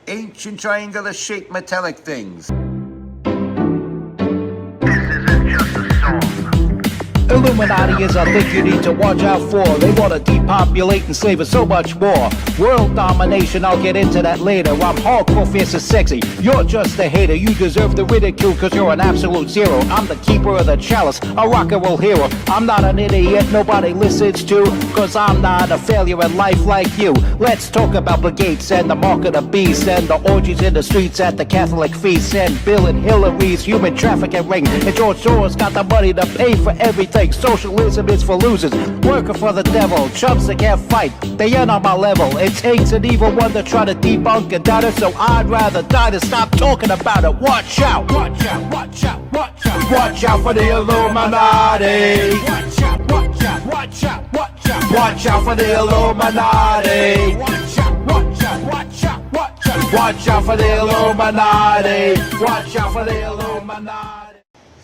Ancient triangular-shaped metallic things. Illuminati is a thing you need to watch out for. They want to depopulate and slave us so much more. World domination, I'll get into that later. I'm hardcore, fierce and sexy. You're just a hater. You deserve the ridicule because you're an absolute zero. I'm the keeper of the chalice, a rock and roll hero. I'm not an idiot nobody listens to, because I'm not a failure in life like you. Let's talk about Bill Gates and the mark of the beast and the orgies in the streets at the Catholic feasts and Bill and Hillary's human trafficking ring. And George Soros got the money to pay for everything. Socialism is for losers, working for the devil. Chumps that can't fight, they ain't on my level. It takes an evil one to try to debunk and doubt it, so I'd rather die than stop talking about it. Watch out, watch out, watch out, watch out. Watch out for the Illuminati. Watch out, watch out, watch out, watch out. Watch out for the Illuminati. Watch out, watch out, watch out, watch out. Watch out for the Illuminati. Watch out for the Illuminati.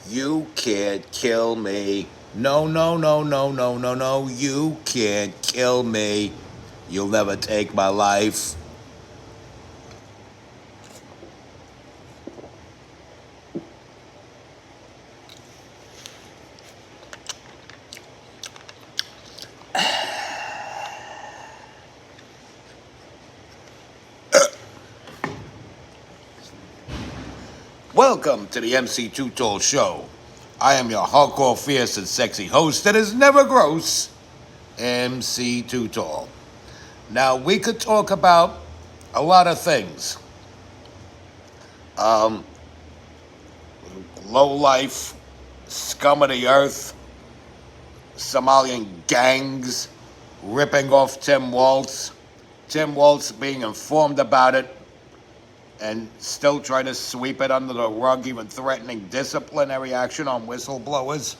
You can't kill me. No, no, no, no, no, no, no. You can't kill me. You'll never take my life. Welcome to the MC Too Tall Show. I am your hardcore, fierce, and sexy host that is never gross, MC Too Tall. Now, we could talk about a lot of things. Low life, scum of the earth, Somalian gangs ripping off Tim Waltz being informed about it, and still trying to sweep it under the rug, even threatening disciplinary action on whistleblowers.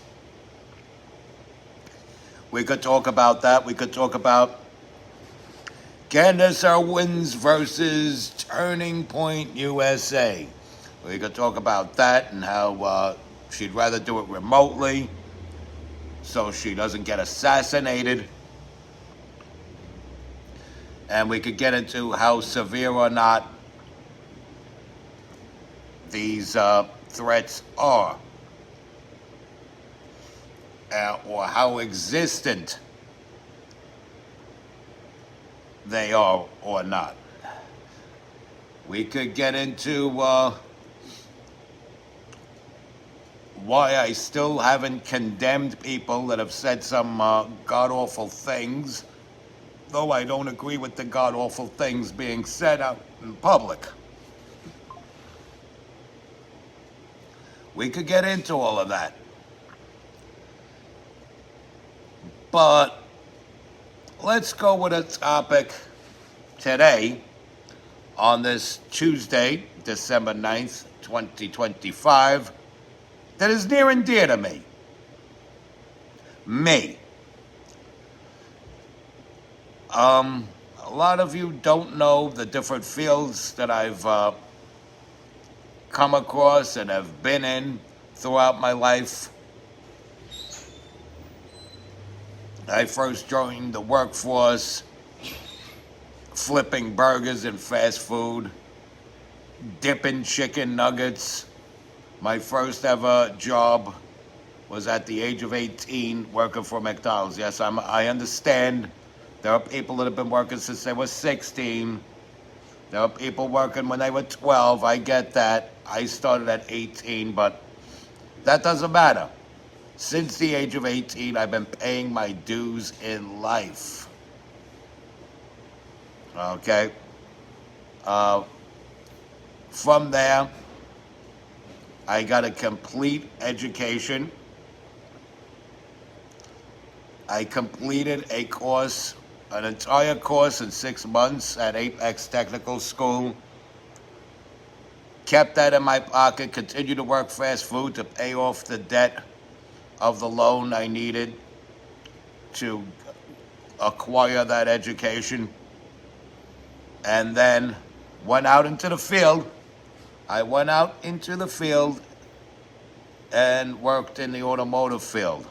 We could talk about that. We could talk about Candace Owens versus Turning Point USA. We could talk about that and how she'd rather do it remotely so she doesn't get assassinated. And we could get into how severe or not these threats are, or how existent they are or not. We could get into why I still haven't condemned people that have said some god-awful things, though I don't agree with the god-awful things being said out in public. We could get into all of that. But let's go with a topic today on this Tuesday, December 9th, 2025, that is near and dear to me. Me. A lot of you don't know the different fields that I've come across and have been in throughout my life. I first joined the workforce flipping burgers in fast food, dipping chicken nuggets. My first ever job was at the age of 18 working for McDonald's. Yes, I understand there are people that have been working since they were 16. There are people working when they were 12. I get that. I started at 18, but that doesn't matter. Since the age of 18, I've been paying my dues in life. Okay? From there, I got a complete education. I completed a course, an entire course in 6 months at Apex Technical School. Kept that in my pocket, continued to work fast food to pay off the debt of the loan I needed to acquire that education. And then went out into the field. I went out into the field and worked in the automotive field.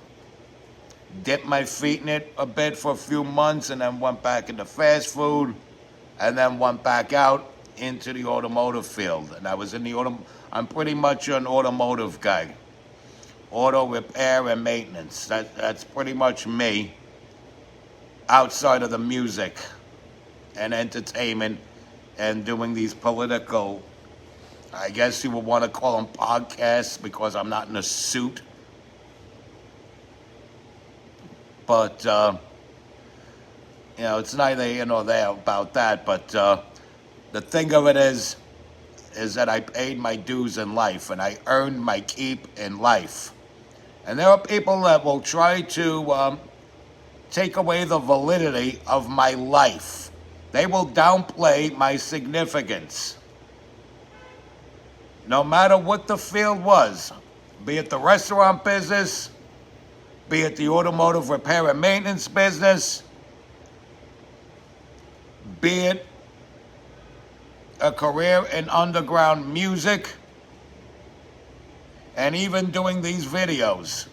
Dipped my feet in it a bit for a few months and then went back into fast food and then went back out into the automotive field, and I was in the I'm pretty much an automotive guy. Auto repair and maintenance. That's pretty much me, outside of the music and entertainment and doing these political, I guess you would want to call them podcasts because I'm not in a suit. But, it's neither here nor there about that. But the thing of it is that I paid my dues in life and I earned my keep in life. And there are people that will try to take away the validity of my life. They will downplay my significance. No matter what the field was, be it the restaurant business, be it the automotive repair and maintenance business, be it a career in underground music, and even doing these videos.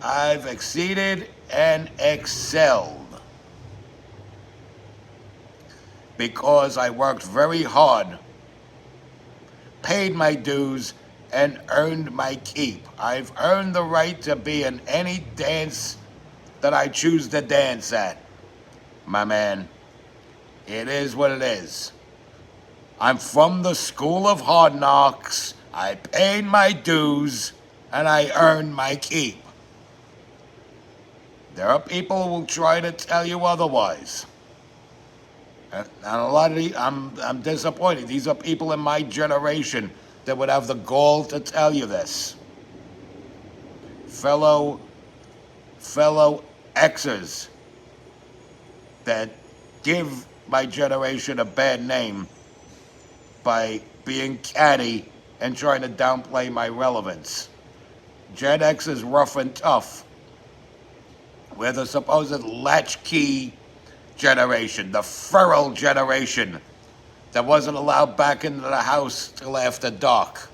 I've exceeded and excelled because I worked very hard, paid my dues, and earned my keep. I've earned the right to be in any dance that I choose to dance at, my man. It is what it is. I'm from the school of hard knocks. I paid my dues, and I earned my keep. There are people who will try to tell you otherwise. And a lot of I'm disappointed. These are people in my generation that would have the gall to tell you this. Fellow Xers that give my generation a bad name by being catty and trying to downplay my relevance. Gen X is rough and tough. We're the supposed latchkey generation, the feral generation that wasn't allowed back into the house till after dark.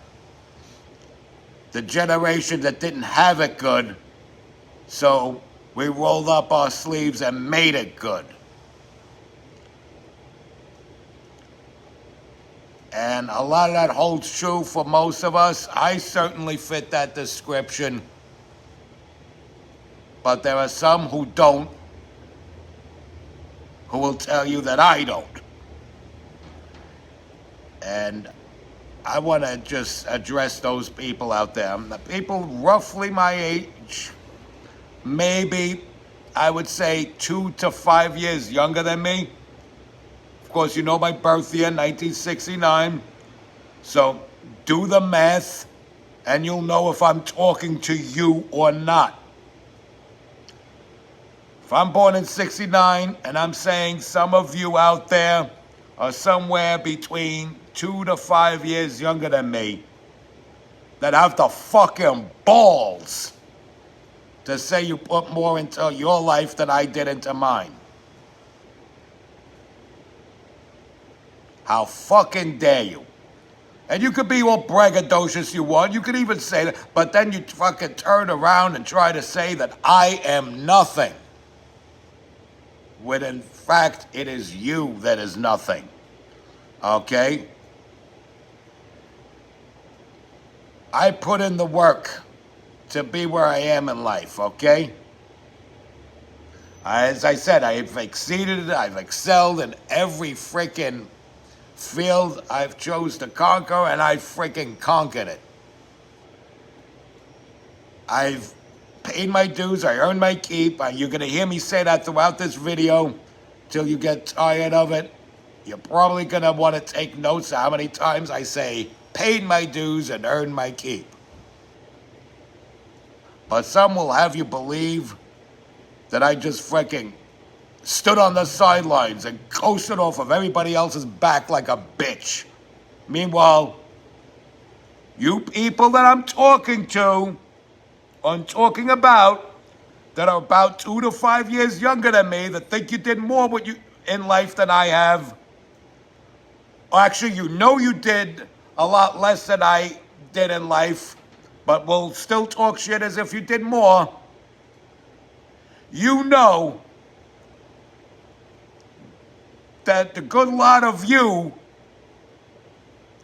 The generation that didn't have it good, so we rolled up our sleeves and made it good. And a lot of that holds true for most of us. I certainly fit that description. But there are some who don't, who will tell you that I don't. And I want to just address those people out there. The people roughly my age, maybe, I would say 2 to 5 years younger than me. Of course, you know my birth year, 1969. So do the math, and you'll know if I'm talking to you or not. If I'm born in 69, and I'm saying some of you out there are somewhere between 2 to 5 years younger than me, that have the fucking balls to say you put more into your life than I did into mine. How fucking dare you? And you could be all braggadocious you want. You could even say that, but then you fucking turn around and try to say that I am nothing. When in fact, it is you that is nothing. Okay? I put in the work to be where I am in life, okay? As I said, I've exceeded, I've excelled in every freaking field I've chose to conquer, and I freaking conquered it. I've paid my dues, I earned my keep. You're going to hear me say that throughout this video till you get tired of it. You're probably going to want to take notes of how many times I say paid my dues and earned my keep. But some will have you believe that I just freaking stood on the sidelines and coasted off of everybody else's back like a bitch. Meanwhile, you people that I'm talking about, that are about 2 to 5 years younger than me, that think you did more in life than I have. Or actually, you did a lot less than I did in life, but will still talk shit as if you did more. You know that that the good lot of you,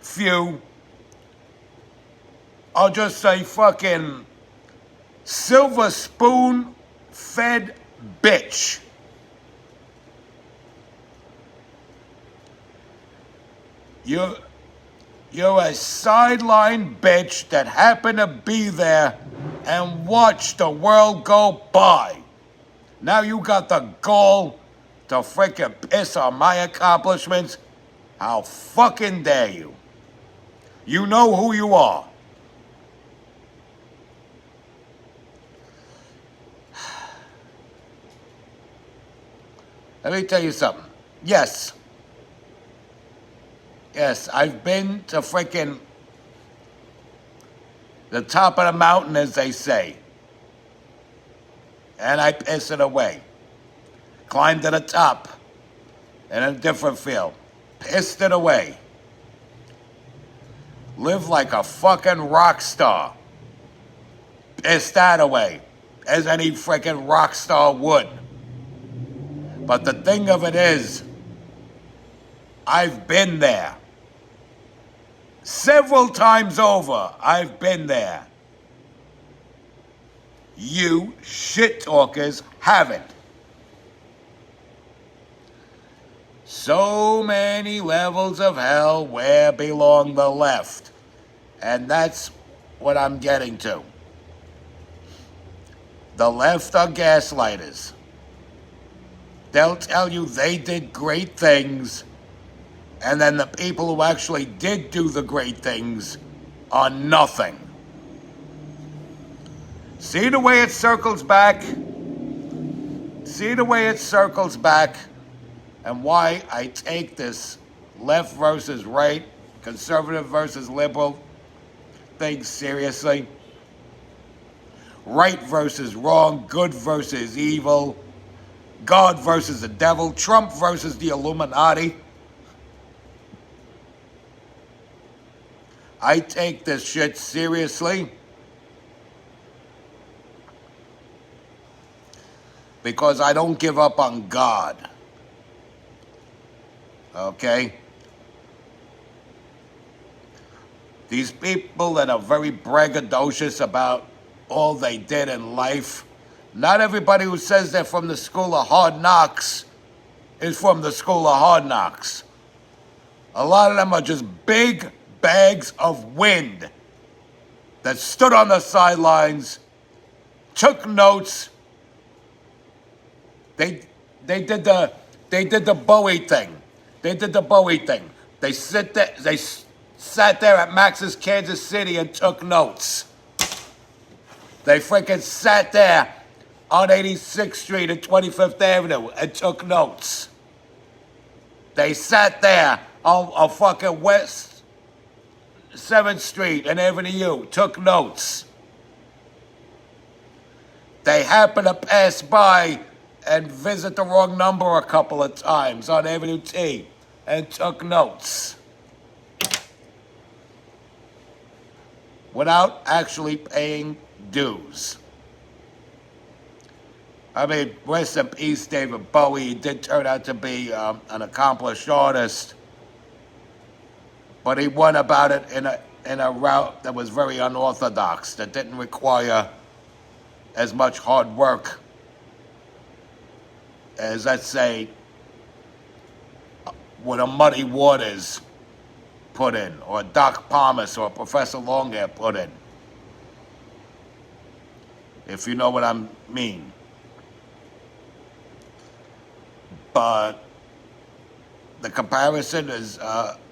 few, are just a fucking silver spoon fed bitch. You're a sideline bitch that happened to be there and watched the world go by. Now you got the gall to freaking piss on my accomplishments? How fucking dare you? You know who you are. Let me tell you something. Yes, I've been to freaking the top of the mountain, as they say. And I piss it away. Climbed to the top in a different field. Pissed it away. Live like a fucking rock star. Pissed that away. As any freaking rock star would. But the thing of it is, I've been there. Several times over, I've been there. You shit talkers haven't. So many levels of hell, where belong the left? And that's what I'm getting to. The left are gaslighters. They'll tell you they did great things, and then the people who actually did do the great things are nothing. See the way it circles back? See the way it circles back? And why I take this left versus right, conservative versus liberal thing seriously? Right versus wrong, good versus evil, God versus the devil, Trump versus the Illuminati. I take this shit seriously because I don't give up on God. Okay? These people that are very braggadocious about all they did in life, not everybody who says they're from the school of hard knocks is from the school of hard knocks. A lot of them are just big bags of wind that stood on the sidelines, took notes. They did the Bowie thing. They did the Bowie thing. They sat there at Max's Kansas City and took notes. They freaking sat there on 86th Street and 25th Avenue and took notes. They sat there on fucking West 7th Street and Avenue U, took notes. They happened to pass by and visit the wrong number a couple of times on Avenue T and took notes. Without actually paying dues. I mean, rest in peace, David Bowie. He did turn out to be an accomplished artist, but he went about it in a route that was very unorthodox, that didn't require as much hard work as, let's say, what a Muddy Waters put in, or Doc Thomas or Professor Longhair put in, if you know what I mean. But the comparison is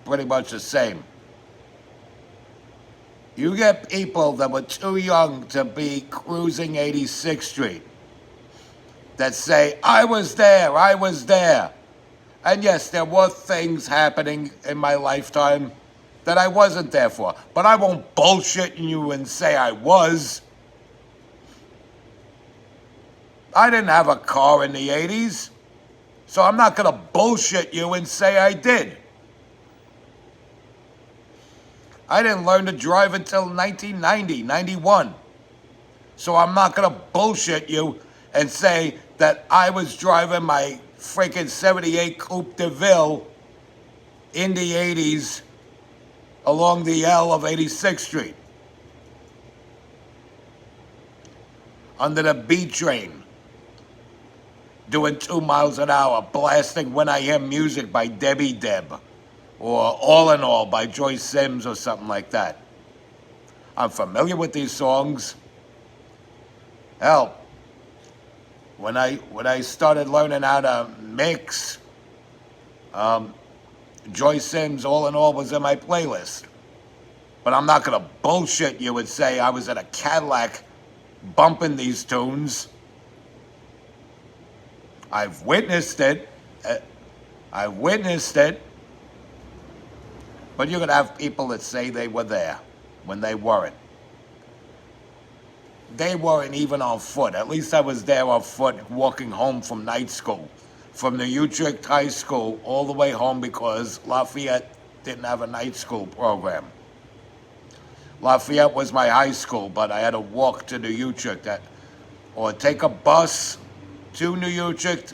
pretty much the same. You get people that were too young to be cruising 86th Street that say, I was there. And yes, there were things happening in my lifetime that I wasn't there for. But I won't bullshit you and say I was. I didn't have a car in the 80s. So I'm not going to bullshit you and say I did. I didn't learn to drive until 1990, 91. So I'm not going to bullshit you and say that I was driving my freaking 78 Coupe de Ville in the 80s along the L of 86th Street. Under the B train. Doing 2 miles an hour, blasting When I Hear Music by Debbie Deb. Or All in All by Joyce Sims or something like that. I'm familiar with these songs. Hell, when I started learning how to mix, Joyce Sims All in All was in my playlist. But I'm not gonna bullshit you and say I was in a Cadillac bumping these tunes. I've witnessed it. But you're going to have people that say they were there when they weren't. They weren't even on foot. At least I was there on foot walking home from night school. From the Utrecht High School all the way home because Lafayette didn't have a night school program. Lafayette was my high school, but I had to walk to New Utrecht or take a bus to New Utrecht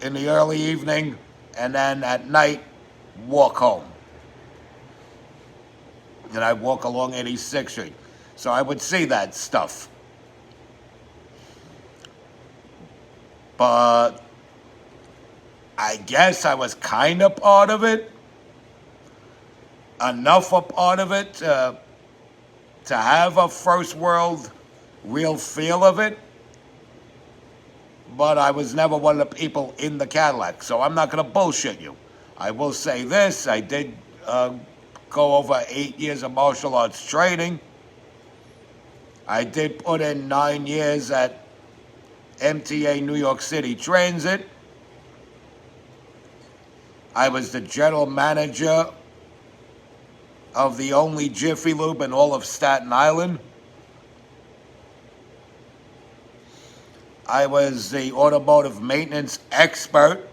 in the early evening and then at night walk home. And I walk along 86th Street. So I would see that stuff. But I guess I was kind of part of it. Enough a part of it to have a first world real feel of it. But I was never one of the people in the Cadillac, so I'm not going to bullshit you. I will say this, I did go over 8 years of martial arts training. I did put in 9 years at MTA New York City Transit. I was the general manager of the only Jiffy Lube in all of Staten Island. I was the automotive maintenance expert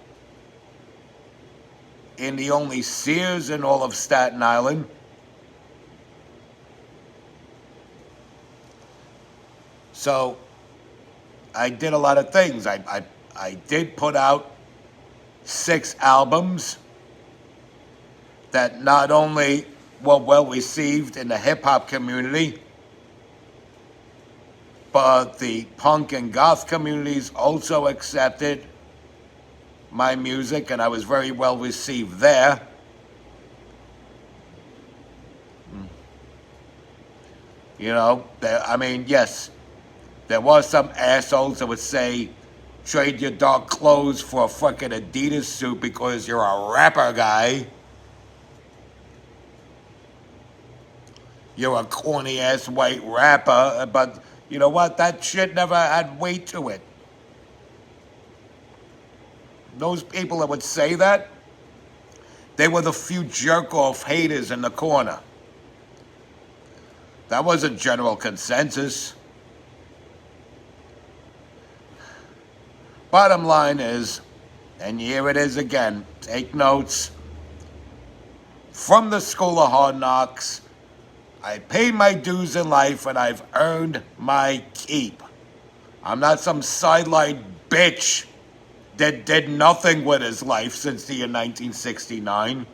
in the only Sears in all of Staten Island. So I did a lot of things. I did put out 6 albums that not only were well received in the hip hop community, but the punk and goth communities also accepted my music, and I was very well received there. You know, yes, there was some assholes that would say, trade your dark clothes for a fucking Adidas suit because you're a rapper guy. You're a corny ass white rapper, but you know what? That shit never had weight to it. Those people that would say that, they were the few jerk-off haters in the corner. That wasn't general consensus. Bottom line is, and here it is again, take notes. From the School of Hard Knocks, I paid my dues in life and I've earned my keep. I'm not some sideline bitch that did nothing with his life since the year 1969.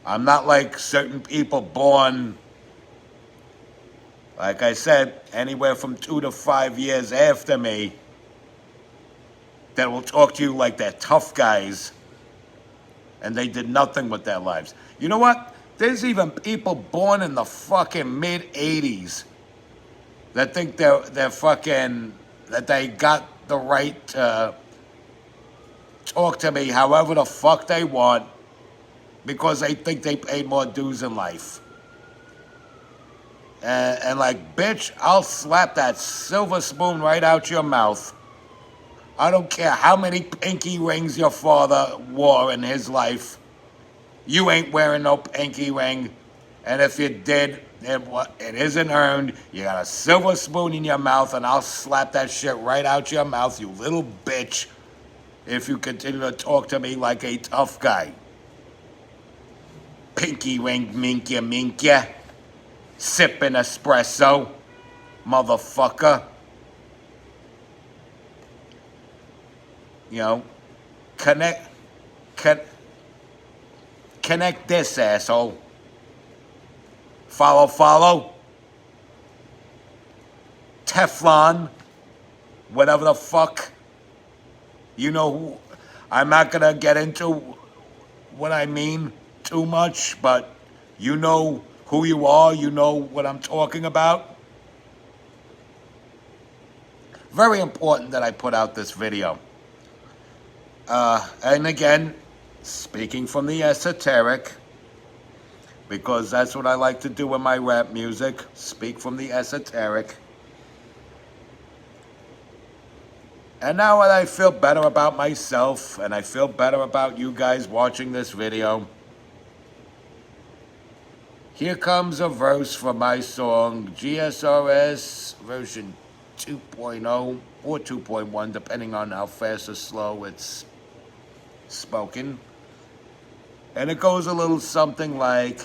I'm not like certain people born, like I said, anywhere from 2 to 5 years after me that will talk to you like they're tough guys and they did nothing with their lives. You know what? There's even people born in the fucking mid-'80s that think they're fucking, that they got the right to talk to me however the fuck they want because they think they paid more dues in life. And like, bitch, I'll slap that silver spoon right out your mouth. I don't care how many pinky rings your father wore in his life. You ain't wearing no pinky ring. And if you did, it isn't earned. You got a silver spoon in your mouth, and I'll slap that shit right out your mouth, you little bitch, if you continue to talk to me like a tough guy. Pinky ring, minkya. Sipping espresso, motherfucker. You know, connect, con- connect this, asshole. Follow. Teflon, whatever the fuck. You know who. I'm not gonna get into what I mean too much, but you know who you are. You know what I'm talking about. Very important that I put out this video. And again, speaking from the esoteric, because that's what I like to do in my rap music, speak from the esoteric. And now that I feel better about myself, and I feel better about you guys watching this video, here comes a verse from my song, GSRS version 2.0 or 2.1, depending on how fast or slow it's spoken. And it goes a little something like,